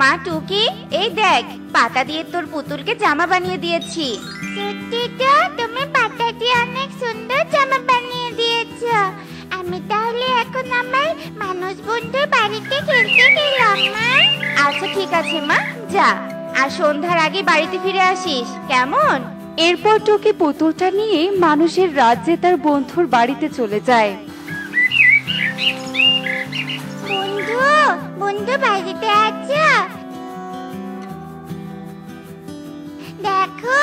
মা টুকি, এই দেখ, পাতা দিয়ে তোর পুতুলকে জামা বানিয়ে দিয়েছি। সত্যি তো, তুমি পাতা দিয়ে অনেক সুন্দর জামা বানিয়ে দিয়েছো। আমি তাহলে এখন আমার মানুষ বন্ধুর বাড়িতে খেলতে গেলাম মা। আচ্ছা ঠিক আছে মা, যা, আর সন্ধ্যার আগে বাড়িতে ফিরে আসিস, কেমন? এরপর টুকি পুতুলটা নিয়ে মানুষের রাজ্যে তার বন্ধুর বাড়িতে চলে যায়। বন্ধু, বন্ধু বাড়িতে আছো? দেখো,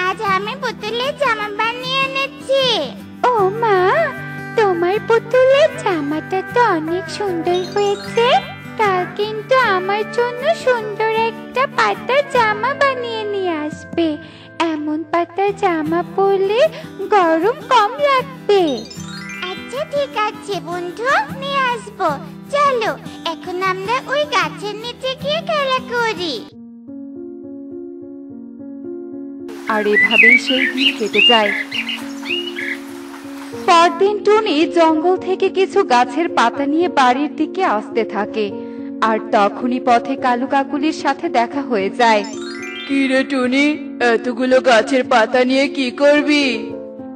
আজ আমি পুতুলের জামা বানিয়ে এনেছি। ও মা, তোমার পুতুলের জামাটা তো অনেক সুন্দর হয়েছে। কাল কিন্তু আমার জন্য সুন্দর একটা পাতার জামা বানিয়ে নিয়ে আসবে। এমন পাতার জামা পরলে গরম কম লাগবে। আচ্ছা ঠিক আছে বন্ধু, নিয়ে আসবো। চলো এখন আমরা ওই গাছের নিচে গিয়ে খেলা করি। আর এভাবেই সেই দিন কেটে যায়। পরদিন টুনি জঙ্গল থেকে কিছু গাছের পাতা নিয়ে বাড়ির দিকে আসতে থাকে। আর তখনই পথে কালু কাকুলির সাথে দেখা হয়ে যায়। কি রে টুনি, এতগুলো গাছের পাতা নিয়ে কি করবি?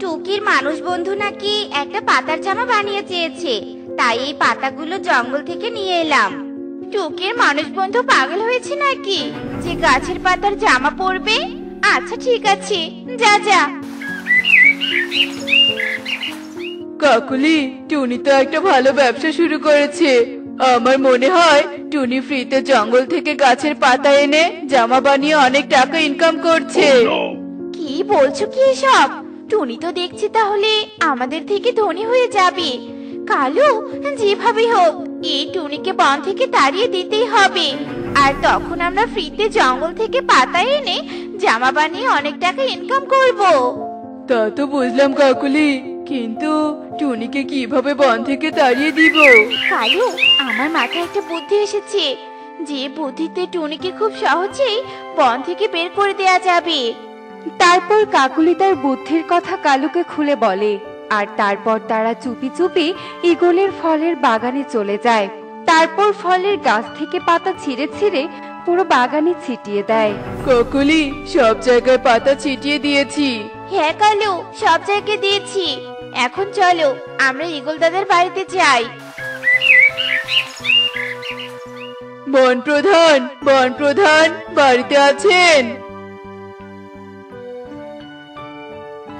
টুকির মানুষ বন্ধু নাকি একটা পাতার জামা বানিয়ে চেয়েছে, তাই এই পাতাগুলো জঙ্গল থেকে নিয়ে এলাম। টুকির মানুষ বন্ধু পাগল হয়েছে নাকি যে গাছের পাতার জামা পরবে? আচ্ছা ঠিক আছে, যা যা। কাকুলি, টুনি তো একটা ভালো ব্যবসা শুরু করেছে। আমার মনে হয় টুনি ফ্রিতে জঙ্গল থেকে গাছের পাতা এনে জামা বানিয়ে অনেক টাকা ইনকাম করছে। কি বলছো কি এসব? টুনি তো দেখছি তাহলে আমাদের থেকে ধনী হয়ে যাবে। কালু, যেভাবে হোক এই টুনিকে বন থেকে তাড়িয়ে দিতেই হবে। আর তখন আমরা ফ্রিতে জঙ্গল থেকে পাতা এনে জামা বানিয়ে অনেক টাকা ইনকাম করব। তা তো বুঝলাম কাকুলি, কিন্তু টুনিকে কিভাবে বন থেকে তাড়িয়ে দিব? কালু, আমার মাথায় একটা বুদ্ধি এসেছে, যে বুদ্ধিতে টুনিকে খুব সহজেই বন থেকে বের করে দেয়া যাবে। তারপর কাকুলি তার বুদ্ধির কথা কালুকে খুলে বলে। আর তারপর তারা চুপি চুপি ঈগলের ফলের বাগানে চলে যায়। তারপর ফলের গাছ থেকে পাতা ছিঁড়ে ছিঁড়ে পুরো বাগানে ছিটিয়ে দেয়। কাকুলি, সব জায়গায় পাতা ছিটিয়ে দিয়েছি। হ্যাঁ কালু, সব জায়গায় দিয়েছি। এখন চলো আমরা ঈগল দাদার বাড়িতে যাই। বন প্রধান, বন প্রধান বাড়িতে আছেন?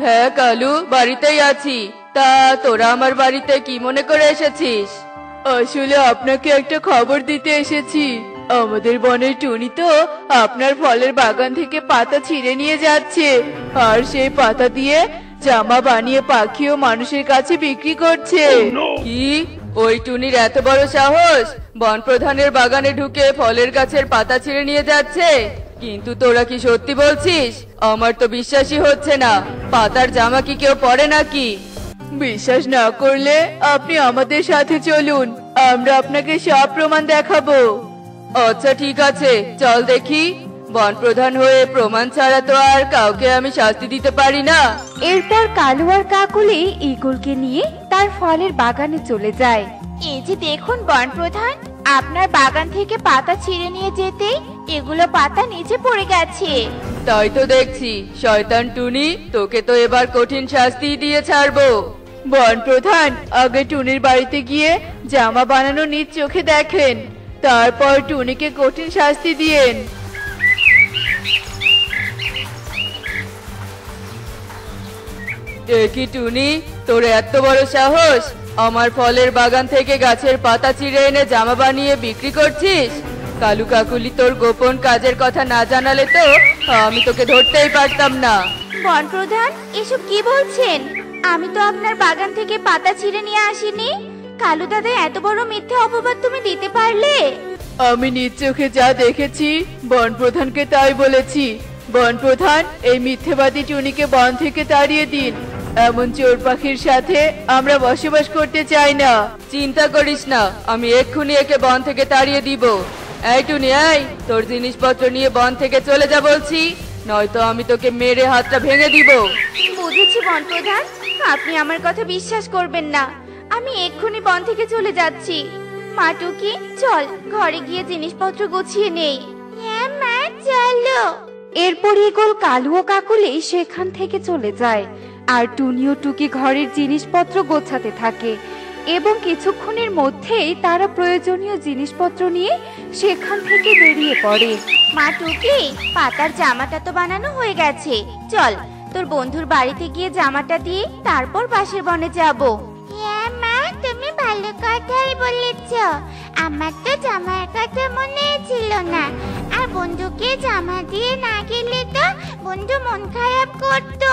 হ্যাঁ কালু, বাড়িতেই আছি। তা তোরা আমার বাড়িতে কি মনে করে এসেছিস? আসলে আপনাকে একটা খবর দিতে এসেছি। আমাদের বনের টুনি তো আপনার ফলের বাগান থেকে পাতা ছিঁড়ে নিয়ে যাচ্ছে, আর সেই পাতা দিয়ে জামা বানিয়ে পাখি ও মানুষের কাছে বিক্রি করছে। কি? ওই টুনির এত বড় সাহস বন প্রধানের বাগানে ঢুকে ফলের গাছের পাতা ছিঁড়ে নিয়ে যাচ্ছে? কিন্তু তোরা কি সত্যি বলছিস? আমার তো বিশ্বাসই হচ্ছে না। পাতার জামা কি কেউ পরে নাকি? বিশ্বাস না করলে আপনি আমাদের সাথে চলুন, আমরা আপনাকে সব প্রমাণ দেখাবো। আচ্ছা ঠিক আছে, চল দেখি। বন প্রধান হয়ে প্রমাণ ছাড়া তো আর কাউকে আমি শাস্তি দিতে পারি না। এরপর কালু আর কাকুলি ঈগলকে নিয়ে তার ফলের বাগানে চলে যায়। এই যে দেখুন বন প্রধান, আপনার বাগান থেকে পাতা ছিঁড়ে নিয়ে যেতে এগুলো পাতা নিচে পড়ে গেছে। তাই তো দেখছি। শয়তান টুনি, তোকে তো এবার কঠিন শাস্তি দিয়ে ছাড়বো। বন প্রধান, আগে টুনির বাড়িতে গিয়ে জামা বানানো নিজ চোখে দেখেন, তারপর টুনিকে কঠিন শাস্তি দিয়েন। কি টুনি, তোর এত বড় সাহস? আমার ফলের বাগান থেকে গাছের পাতা ছিঁড়ে এনে জামা বানিয়ে বিক্রি করছিস? কালু কাকুলি তোর গোপন কাজের কথা না জানালে তো আমি তোকে ধরতেই পারতাম না। বন প্রধান, এসব কি বলছেন? আমি তো আপনার বাগান থেকে পাতা ছিঁড়ে নিয়ে আসিনি। কালু দাদা, এত বড় মিথ্যে অপবাদ তুমি দিতে পারলে? আমি নিজ চোখে যা দেখেছি বন প্রধানকে তাই বলেছি। বন প্রধান, এই মিথ্যেবাদী টুনিকে বন থেকে তাড়িয়ে দিন। এমন চোর পাখির সাথে আমরা বসবাস করতে চাই না। চিন্তা করিস না, আমি এক্ষুনি একে বন থেকে তাড়িয়ে দিব। এই টুনি, এই, তোর জিনিসপত্র নিয়ে বন থেকে চলে যা বলছি, নয়তো আমি তোকে মেরে হাতটা ভেঙে দিব। বুঝেছি বন প্রধান, আপনি আমার কথা বিশ্বাস করবেন না। আমি এক্ষুনি বন থেকে চলে যাচ্ছি। মা টুকি, চল ঘরে গিয়ে জিনিসপত্র গুছিয়ে নেই। হ্যাঁ মা, চলো। এরপর ঈগল কালু ও কাকুলি সেখান থেকে চলে যায় আর টুনি ও টুকি ঘরের জিনিসপত্র গোছাতে থাকে এবং কিছুক্ষণের মধ্যেই তারা প্রয়োজনীয় জিনিসপত্র নিয়ে সেখান থেকে বেরিয়ে পড়ে। মা টুকি, পাতার জামাটা তো বানানো হয়ে গেছে, চল তোর বন্ধুর বাড়িতে গিয়ে জামাটা দিয়ে তারপর পাশের বনে যাব। হ্যাঁ মা, তুমি ভালো কথাই বলেছ। আমার তো জামার কথা মনে ছিল না, আর বন্ধুকে জামা দিয়ে না গেলে তো বন্ধু মন খারাপ করতো।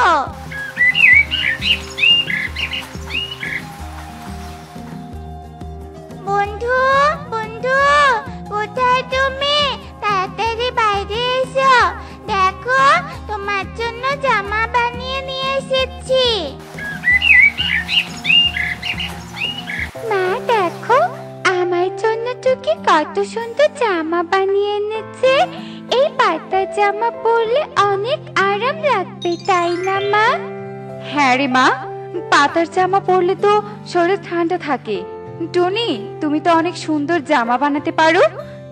বন্ধু, বন্ধু, কোথায় তুমি? তাড়াতাড়ি বাইরে এসো, দেখো তোমার জন্য জামা বানিয়ে নিয়ে এসেছি। মা দেখো, আমার জন্য টুকি কত সুন্দর জামা বানিয়ে এনেছে। এই পাতার জামা পরলে অনেক আরাম লাগবে, তাই না মা? হ্যাঁ রে মা, পাতার জামা পরলে তো শরীর ঠান্ডা থাকে। টুনি, তুমি তো অনেক সুন্দর জামা বানাতে পারো।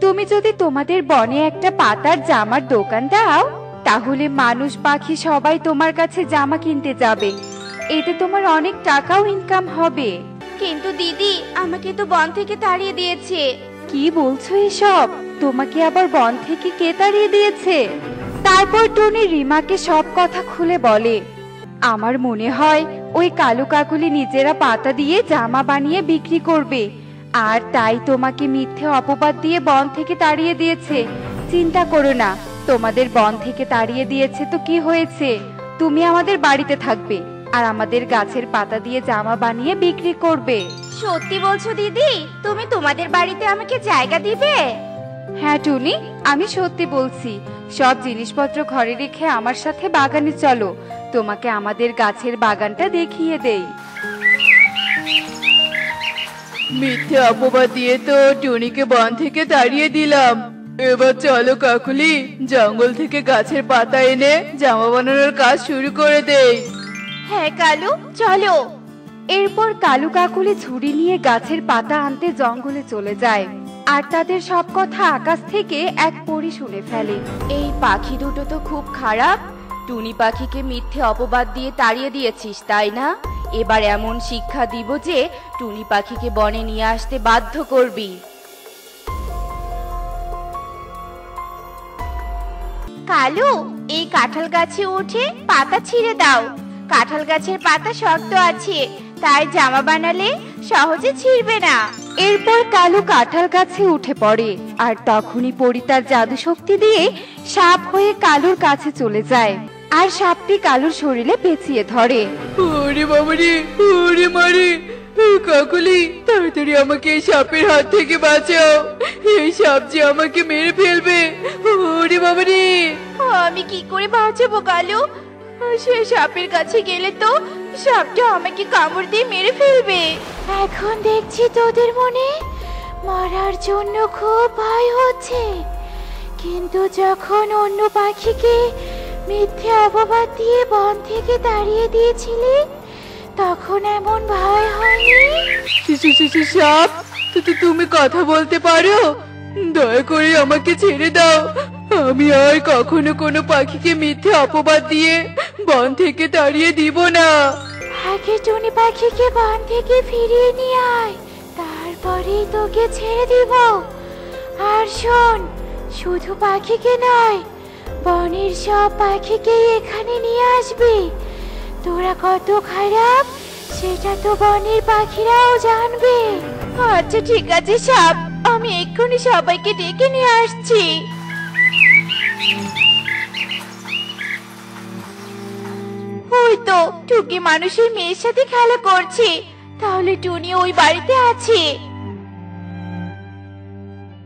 তুমি যদি তোমাদের বনে একটা পাতার জামার দোকান দাও, তাহলে মানুষ পাখি সবাই তোমার কাছে জামা কিনতে যাবে। এতে তোমার অনেক টাকাও ইনকাম হবে। কিন্তু দিদি, আমাকে তো বন থেকে তাড়িয়ে দিয়েছে। কি বলছো এসব? তোমাকে আবার বন থেকে কে তাড়িয়ে দিয়েছে? তারপর টুনি রিমাকে সব কথা খুলে বলে। আমার মনে হয় ওই কালু কাকুলি নিজেরা পাতা দিয়ে জামা বানিয়ে বিক্রি করবে, আর তাই তোমাকে মিথ্যে অপবাদ দিয়ে বন থেকে তাড়িয়ে দিয়েছে। চিন্তা করো না, তোমাদের বন থেকে তাড়িয়ে দিয়েছে তো কি হয়েছে, তুমি আমাদের বাড়িতে থাকবে আর আমাদের গাছের পাতা দিয়ে জামা বানিয়ে বিক্রি করবে। সত্যি বলছো দিদি? তুমি তোমাদের বাড়িতে আমাকে জায়গা দিবে? হ্যাঁ টুনি, আমি সত্যি বলছি। সব জিনিসপত্র ঘরে রেখে আমার সাথে বাগানে চলো, তোমাকে আমাদের গাছের বাগানটা দেখিয়ে দেই। মিথ্যে অপবাদ দিয়ে তো টুনিকে বন থেকে তাড়িয়ে দিলাম। এবার চলো কাকুলি, জঙ্গল থেকে গাছের পাতা এনে জামা বানানোর কাজ শুরু করে দেই। হ্যাঁ কালু, চলো। এরপর কালু কাকুলি ঝুড়ি নিয়ে গাছের পাতা আনতে জঙ্গলে চলে যায়, আর তাদের সব কথা আকাশ থেকে এক পরী শুনে ফেলে। এই পাখি দুটো তো খুব খারাপ। টুনি পাখিকে মিথ্যে অপবাদ দিয়ে তাড়িয়ে দিয়েছিস, তাই না? এবার এমন শিক্ষা দিব যে টুনি পাখিকে বনে নিয়ে আসতে বাধ্য করবি। কালু, এই কাঁঠাল গাছে উঠে পাতা ছিঁড়ে দাও। কাঁঠাল গাছের পাতা শক্ত আছে, তাই জামা বানালে সহজে ছিঁড়বে না। এরপর কালু কাঁঠাল গাছে উঠে পড়ে, আর তখনই পরী তার জাদু শক্তি দিয়ে সাপ হয়ে কালুর কাছে চলে যায়, আর সাপটি কালুর শরীরে পেঁচিয়ে ধরে। ওরে বাবারে, ওরে মারে! কাকুলি, তাড়াতাড়ি আমাকে এই সাপের হাত থেকে বাঁচাও। এই সাপ যে আমাকে মেরে ফেলবে। ওরে বাবারে! আমি কি করে বাঁচাবো কালু? সে সাপের কাছে গেলে তো সাপটা আমাকে কামড় দিয়ে মেরে ফেলবে। এখন দেখছি তোদের মনে মরার জন্য খুব ভয় হচ্ছে, কিন্তু যখন অন্য পাখিকে মিথ্যে অপবাদ দিয়ে বন থেকে তাড়িয়ে দিয়েছিলি, তখন এমন ভয় হয়নি। সাপ, তুমি কথা বলতে পারো? দয়া করে আমাকে ছেড়ে দাও। আমি আর কখনো কোনো পাখিকে মিথ্যে অপবাদ দিয়ে বন থেকে তাড়িয়ে দিব না। আগে টুনি পাখিকে বন থেকে ফিরিয়ে নিয়ে আয়, তারপরেই তোকে ছেড়ে দিব। আর শোন, শুধু পাখিকে নয়, বনের সব পাখিকে এখানে নিয়ে আসবি। তোরা কত খারাপ সেটা তো বনের পাখিরাও জানবে। আচ্ছা ঠিক আছে সাপ, আমি এক্ষুনি সবাইকে ডেকে নিয়ে আসছি। ওই তো টুকি মানুষের মেয়ের সাথে খেলা করছে, তাহলে টুনি ওই বাড়িতে আছে।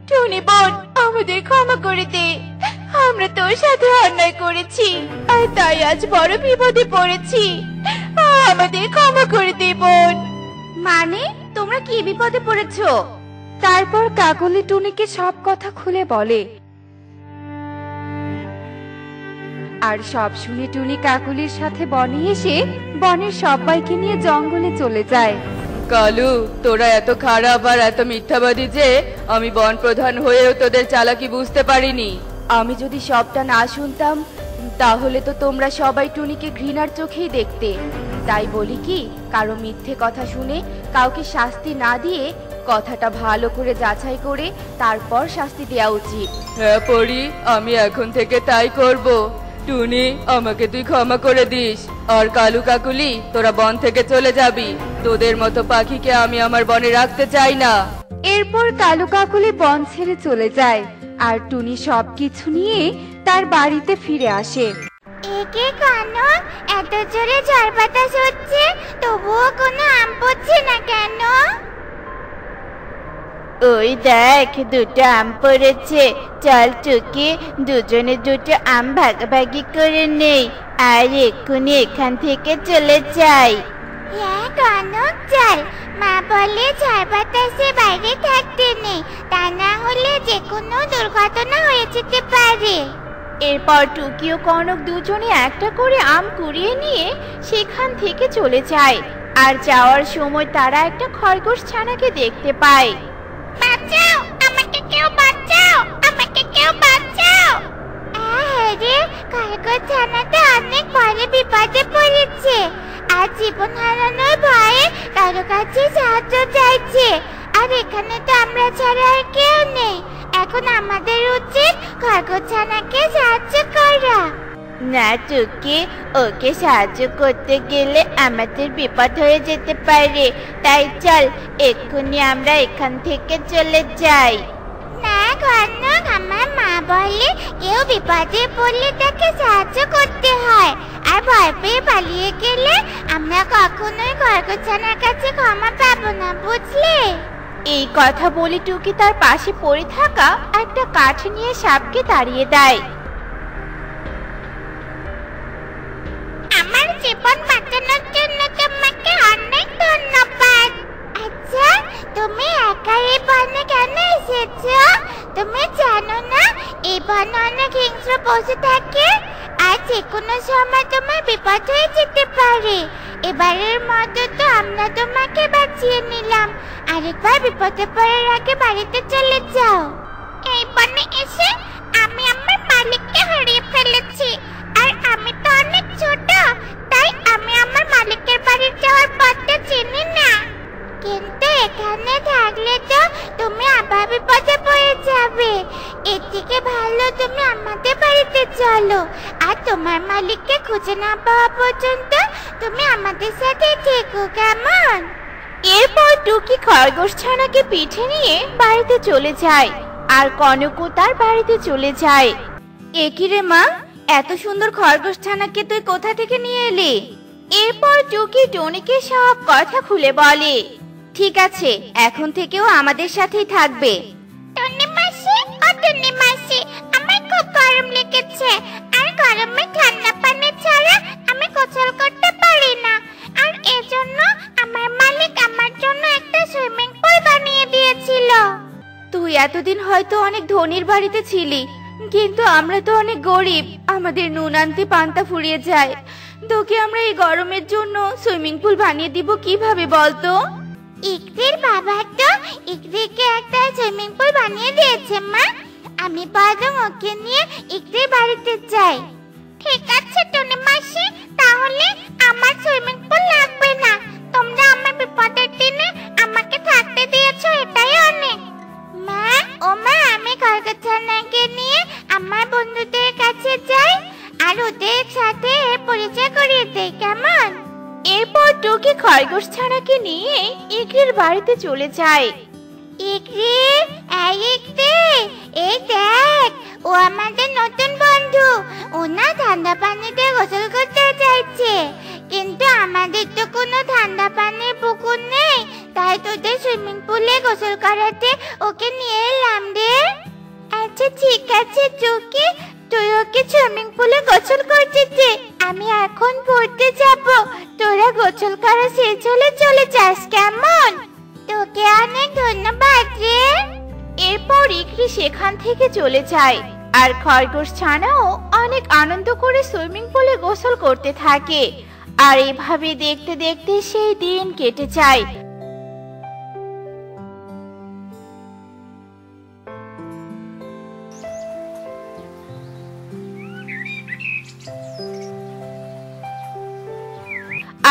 টুনি বোন, আমাদের ক্ষমা করে দে। আমরা তোর সাথে অন্যায় করেছি, আর তাই আজ বড় বিপদে পড়েছি। আমাদের ক্ষমা করে দে বোন। মানে, তোমরা কি বিপদে পড়েছো? তারপর কাকলি টুনিকে সব কথা খুলে বলে, আর সব শুনে টুনি কাকুলির সাথে বনে এসে বনের সবাইকে নিয়ে জঙ্গলে চলে যায়। কালু, তোরা এত খারাপ আর এত মিথ্যাবাদী যে আমি বন প্রধান হয়েও তোদের চালাকি বুঝতে পারিনি। আমি যদি সবটা না শুনতাম তাহলে তো তোমরা সবাই টুনিকে ঘৃণার চোখেই দেখতে। তাই বলি কি, কারো মিথ্যে কথা শুনে কাউকে শাস্তি না দিয়ে কথাটা ভালো করে যাচাই করে তারপর শাস্তি দেওয়া উচিত। হ্যাঁ পরি, আমি এখন থেকে তাই করব। টুনি, আমাকে তুই ক্ষমা করে দিস। আর কালু কাকুলি, তোরা বন থেকে চলে যাবি। তোদের মতো পাখিকে আমি আমার বনে রাখতে চাই না। এরপর কালু কাকুলি বন ছেড়ে চলে যায় আর টুনি সবকিছু নিয়ে তার বাড়িতে ফিরে আসে। একে কনক, এত জোরে ঝড় বাতাস হচ্ছে তবুও কোনো আম পড়ছে না কেন? ওই দেখ, দুটো আম পড়েছে। চল টুকি, দুজনে দুটো আম ভাগাভাগি করে নেই আর এক্ষুনি এখান থেকে চলে যাই। হ্যাঁ কনক, চল। মা বলে ঝড় বাতাসে বাইরে থাকতে নেই, তা না হলে যে কোনো দুর্ঘটনা হয়ে যেতে পারে। এরপর টুকি ও কনক দুজনে একটা করে আম কুড়িয়ে নিয়ে সেখান থেকে চলে যায়। আর যাওয়ার সময় তারা একটা খরগোশ ছানাকে দেখতে পায়। বাঁচাও, আমাকে কেউ বাঁচাও, আমাকে কেউ বাঁচাও। আরে, খরগোশ ছানাটা অনেক বড় বিপদে পড়েছে আর জীবন হারানোর ভয়ে কারো কাছে সাহায্য চাইছে। আর এখানে তো আমরা ছাড়া আর কেউ নেই। এখন আমাদের উচিত খরগোশ ছানাকে সাহায্য করা। না টুকি, ওকে সাহায্য করতে গেলে আমাদের বিপদ হয়ে যেতে পারে। তাই চল, এক্ষুনি আমরা এখান থেকে চলে যাই। না কনক, আমার মা বলে কেউ বিপদে পড়লে তাকে সাহায্য করতে হয়, আর ভয় পেয়ে পালিয়ে গেলে আমরা কখনোই খরগোশ ছানার কাছে ক্ষমা পাবো না, বুঝলে? এই কথা বলে টুকি তার পাশে পড়ে থাকা একটা কাঠ নিয়ে সাপকে তাড়িয়ে দেয়। আমার জীবন বাঁচানোর জন্য তোমাকে অনেক ধন্যবাদ। আচ্ছা, তুমি একা এই বনে কেন এসেছো? তুমি জানো না এই বনে অনেক হিংস্র পশু থাকে আর যে কোনো সময় তোমার বিপদ হয়ে যেতে পারে। এবারের মতো তো আমরা তোমাকে বাঁচিয়ে নিলাম, আরেকবার বিপদে পড়ার আগে বাড়িতে চলে যাও। এই বনে এসে আমি আমার মালিককে হারিয়ে ফেলেছি, আর আমি তো অনেক ছোট, তাই আমি আমার মালিকের বাড়ি যাওয়ার পথটা চিনি না। কিন্তু এখানে থাকলে তো তুমি আবার বিপদে পড়ে যাবে। এর থেকে ভালো তুমি আমাদের বাড়িতে চলো, আর তোমার মালিককে খুঁজে না পাওয়া পর্যন্ত তুমি আমাদের সাথে থেকো, কেমন? এরপর টুকি খরগোশ ছানাকে পিঠে নিয়ে বাড়িতে চলে যায় আর কনকও তার বাড়িতে চলে যায়। একি রে মা, এত সুন্দর খরগোশ ছানাকে তুই কোথা থেকে নিয়ে এলি? এরপর টুকি টনিকে সব কথা খুলে বলে। ঠিক আছে, এখন থেকেও আমাদের সাথেই থাকবে। টনি মাসি, ও টনি মাসি, আমার খুব গরম লেগেছে, আর গরমে ঠান্ডা পানি ছাড়া আমি গোসল করতে পারি না। আর এজন্য আমার মালিক আমার জন্য একটা সুইমিং পুল বানিয়ে দিয়েছিল। তুই এতদিন হয়তো অনেক ধনীর বাড়িতে ছিলি, কিন্তু আমরা তো অনেক গরিব, আমাদের নুন আনতে পান্তা ফুরিয়ে যায়। তোকে আমরা এই গরমের জন্য সুইমিং পুল বানিয়ে দিব কিভাবে বলতো? ইকরির বাবা তো ইকরিকে একটা সুইমিং পুল বানিয়ে দিয়েছে মা। আমি বরং ওকে নিয়ে ইকরির বাড়িতে যাই। ঠিক আছে টনি মাসি, তাহলে আমার সুইমিং পুল লাগবে না। তোমরা আমার বিপদের দিনে আমাকে থাকতে দিয়েছো, এটাই অনেক। মা, ও মা, আমি খরগোশ ছানাকে নিয়ে আমার বন্ধুদের কাছে যাই আর ওদের সাথে পরিচয় করিয়ে দেই, কেমন? এরপর টুকি খরগোশ ছানাকে নিয়ে ইকরির বাড়িতে চলে যায়। ইকরি, এই ইকরি, এই দেখ, ও আমাদের নতুন বন্ধু। ও না ঠান্ডা পানিতে গোসল করতে চাইছে, কিন্তু আমাদের তো কোনো ঠান্ডা পানির পুকুর নেই, তাই তোদের সুইমিং পুলে গোসল করাতে ওকে নিয়ে এলাম রে। আচ্ছা ঠিক আছে টুকি, তুই ওকে সুইমিং পুলে গোসল করতে দে, আমি এখন পড়তে যাব। তোরা গোসল করা শেষ হলে চলে যাস, কেমন? তোকে অনেক ধন্যবাদ রে। এরপর ইকরি সেখান থেকে চলে যায় আর খরগোশ ছানাও অনেক আনন্দ করে সুইমিং পুলে গোসল করতে থাকে। আর এভাবে দেখতে দেখতে সেই দিন কেটে যায়।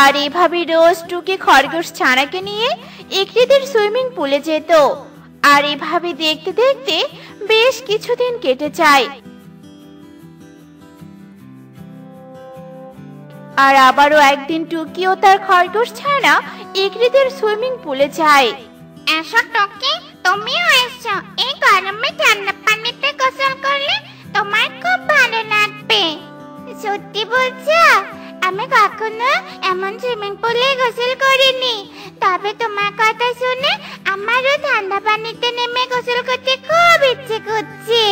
আর এভাবে রোজ টুকি খরগোশ ছানাকে নিয়ে ইকরিদের সুইমিং পুলে যেত। আর এভাবে দেখতে দেখতে বেশ কিছুদিন কেটে যায়। আর আবারও একদিন টুকি ও তার খরগোশ ছানা ইকরিদের সুইমিং পুলে যায়। এসো টুকি, তুমিও এসো। এই গরমে ঠান্ডা পানিতে গোসল করলে তোমার খুব ভালো লাগবে। সত্যি বলছো? আমি কখনো এমন সুইমিং পুলে গোসল করিনি, তবে তোমার কথা শুনে আমারও ঠান্ডা পানিতে নেমে গোসল করতে খুব ইচ্ছে করছে।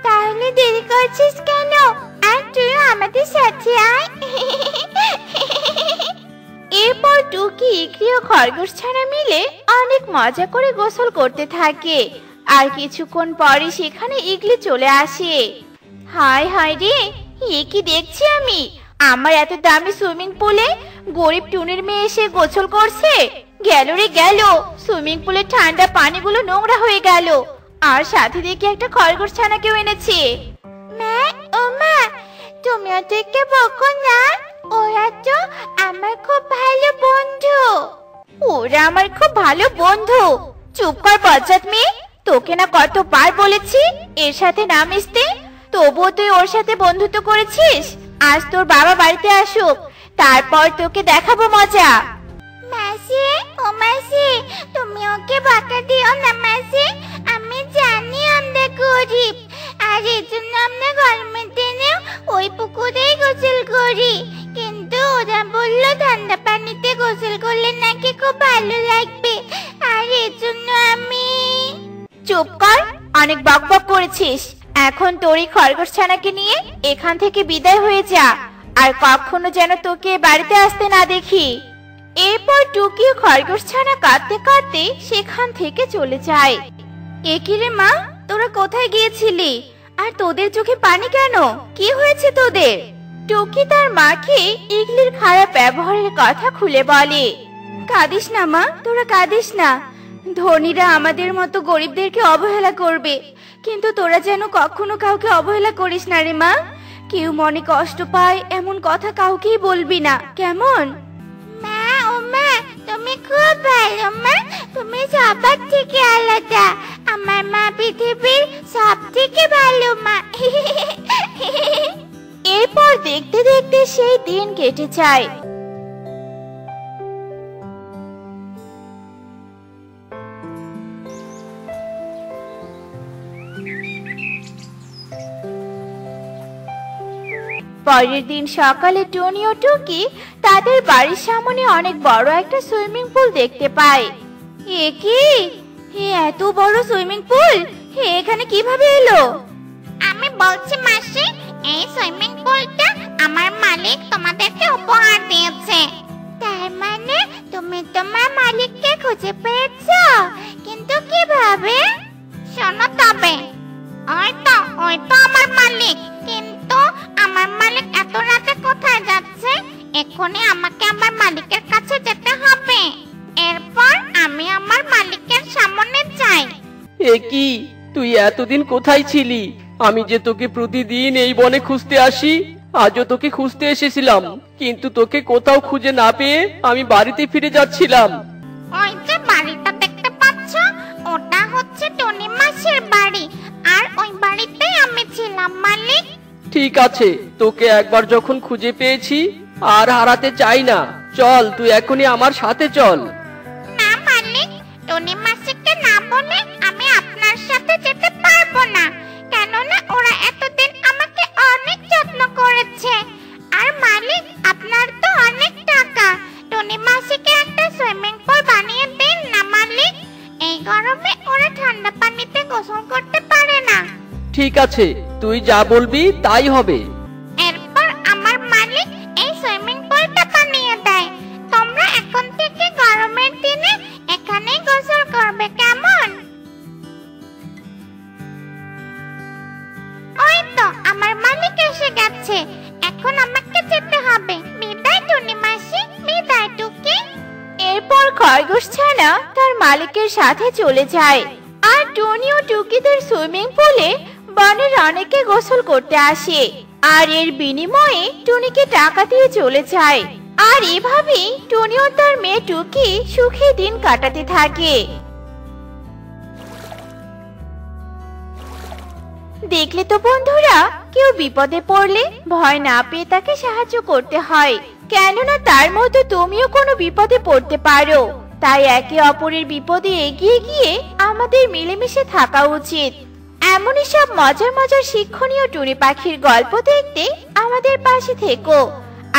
তাহলে দেরি করছিস কেন? আর তুই আমাদের সাথে আয়। এরপর টুকি ইকরি ও খরগোশ ছানা মিলে অনেক মজা করে গোসল করতে থাকে। আর কিছুক্ষণ পরে সেখানে ইগলি চলে আসে। হায় হায় রে, এ কি দেখছি আমি! আমার এত দামি সুইমিং পুলে গরিব টুনির মেয়ে এসে গোসল করছে। গেল রে গেল, সুইমিং পুলের ঠান্ডা পানিগুলো নোংরা হয়ে গেল। আর সাথে দেখি একটা খরগোশ ছানাকেও এনেছে। মা, ও মা, তুমি ওদেরকে বকো না, ওরা তো আমার খুব ভালো বন্ধু। ওরা আমার খুব ভালো বন্ধু? চুপ কর বজ্জাত মেয়ে, তোকে না কতবার বলেছি এর সাথে না মিশতে, তবুও তুই ওর সাথে বন্ধুত্ব করেছিস। আজ তোর বাবা বাড়িতে আসুক, তারপর তোকে দেখাবো মজা। মাসি, ও মাসি, তুমি ওকে বকা দিও না মাসি। আমি জানি আমরা গরিব, আর এই জন্য আমরা গরমের দিনেও ওই পুকুরেই গোসল করি। কিন্তু ওরা বললো ঠান্ডা পানিতে গোসল করলে নাকি খুব ভালো লাগবে, আর এই জন্য আমি। চুপ কর, অনেক বকবক করেছিস। এখন তোরই খরগোশ ছানাকে নিয়ে এখান থেকে বিদায় হয়ে যা, আর কখনো যেন তোকে বাড়িতে আসতে না দেখি। এরপর টুকি ও খরগোশ ছানা কাঁদতে কাঁদতে সেখান থেকে চলে যায়। এ কি রে মা, তোরা কোথায় গিয়েছিলি? আর তোদের চোখে পানি কেন? কি হয়েছে তোদের? টুকি তার মাকে ইগলির খারাপ ব্যবহারের কথা খুলে বলে। কাঁদিস না মা, তোরা কাঁদিস না। ধনীরা আমাদের মতো গরিবদেরকে অবহেলা করবে, কিন্তু তোরা যেন কখনো কাউকে অবহেলা করিস না রে মা। কেউ মনে কষ্ট পায় এমন কথা কাউকেই বলবি না, কেমন? মা, ও মা, তুমি খুব ভালো মা। তুমি সবার থেকে আলাদা। আমার মা পৃথিবীর সব থেকে ভালো মা। এরপর দেখতে দেখতে সেই দিন কেটে যায়। পরের দিন সকালে টনি ও টুকি তাদের বাড়ির সামনে অনেক বড় একটা সুইমিং পুল দেখতে পায়। এ কি, এত বড় সুইমিং পুল এখানে কিভাবে এলো? আমি বলছি মাসি, এই সুইমিং পুলটা আমার মালিক তোমাদেরকে উপহার দিয়েছে। তার মানে তুমি তোমার মালিককে খুঁজে পেয়েছো? কিন্তু কিভাবে? শোনো তবে, ওই তো আমার মালিক। কিন্তু আমার মালিক এত রাতে কোথায় যাচ্ছে? এখনই আমাকে আমার মালিকের কাছে যেতে হবে। এরপর আমি আমার মালিকের সামনে যাই। এ কি, তুই এতদিন কোথায় ছিলি? আমি যে তোকে প্রতিদিন এই বনে খুঁজতে আসি, আজও তোকে খুঁজতে এসেছিলাম, কিন্তু তোকে কোথাও খুঁজে না পেয়ে আমি বাড়িতে ফিরে যাচ্ছিলাম। ওই যে বাড়িটা দেখতে পাচ্ছ, ওটা হচ্ছে টনি মাসির বাড়ি, আর ওই বাড়িতেই আমি ছিলাম মালিক। ঠিক আছে, তোকে একবার যখন খুঁজে পেয়েছি আর হারাতে চাই না। চল, তুই এখনই আমার সাথে চল। না মালিক, টনি মাসিকে না বলে আমি আপনার সাথে যেতে পারবো না, কেননা ওরা এতদিন আমাকে অনেক যত্ন করেছে। আর মালিক, আপনার তো অনেক টাকা, টনি মাসিকে একটা সুইমিং পুল বানিয়ে দিন না মালিক। এই গরমে ওরা ঠান্ডা পানিতে গোসল করতে পারে না। ঠিক আছে, তুই যা বলবি তাই হবে। এরপর আমার মালিক এই সুইমিং পুলটা বানিয়ে দেয়। তোমরা এখন থেকে গরমের দিনে এখানেই গোসল করবে, কেমন? ওই তো আমার মালিক এসে গেছে, এখন আমাকে যেতে হবে। বিদায় টুনি মাসি, বিদায় টুকি। এরপর খরগোশ ছানা তার মালিকের সাথে চলে যায়। আর টনি ও টুকিদের সুইমিং পুলে বনের অনেকে গোসল করতে আসে। আর এর বিনিময়ে টুনিকে টাকা দিয়ে চলে যায়। আর এভাবেই টুনি ও তার মেয়ে টুকি সুখে দিন কাটাতে থাকে। দেখলে তো বন্ধুরা, কেউ বিপদে পড়লে ভয় না পেয়ে তাকে সাহায্য করতে হয়, কেননা তার মতো তুমিও কোনো বিপদে পড়তে পারো। তাই একে অপরের বিপদে এগিয়ে গিয়ে আমাদের মিলেমিশে থাকা উচিত। এমনই সব মজার মজার শিক্ষণীয় টুনি পাখির গল্প দেখতে আমাদের পাশে থেকো।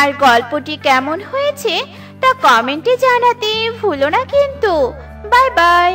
আর গল্পটি কেমন হয়েছে তা কমেন্টে জানাতে ভুলো না কিন্তু। Bye bye.